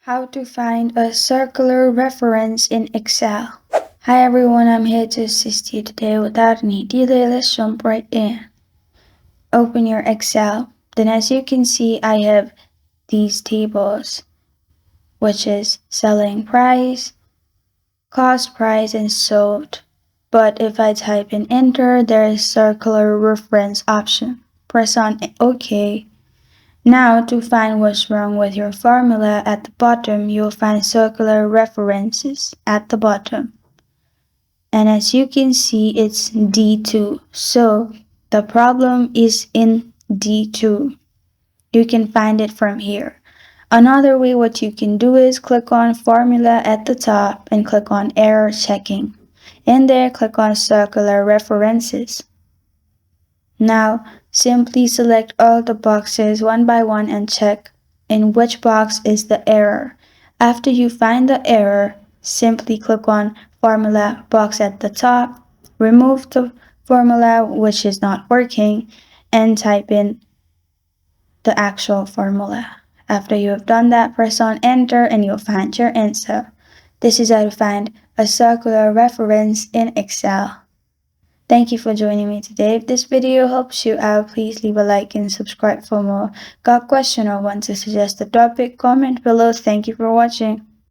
How to find a circular reference in Excel. Hi everyone, I'm here to assist you today. Without any delay, let's jump right in. Open your Excel. Then as you can see, I have these tables, which is selling price, cost price, and sold. But if I type in enter, there is circular reference option. Press on OK. Now, to find what's wrong with your formula, at the bottom you'll find circular references at the bottom. And as you can see, it's D2. So the problem is in D2. You can find it from here. Another way what you can do is click on formula at the top and click on error checking. In there, click on circular references. Now, simply select all the boxes one by one and check in which box is the error. After you find the error, simply click on formula box at the top, remove the formula which is not working, and type in the actual formula. After you have done that, press on enter and you'll find your answer. This is how to find a circular reference in Excel. Thank you for joining me today. If this video helps you out, please leave a like and subscribe for more. Got a question or want to suggest a topic? Comment below. Thank you for watching.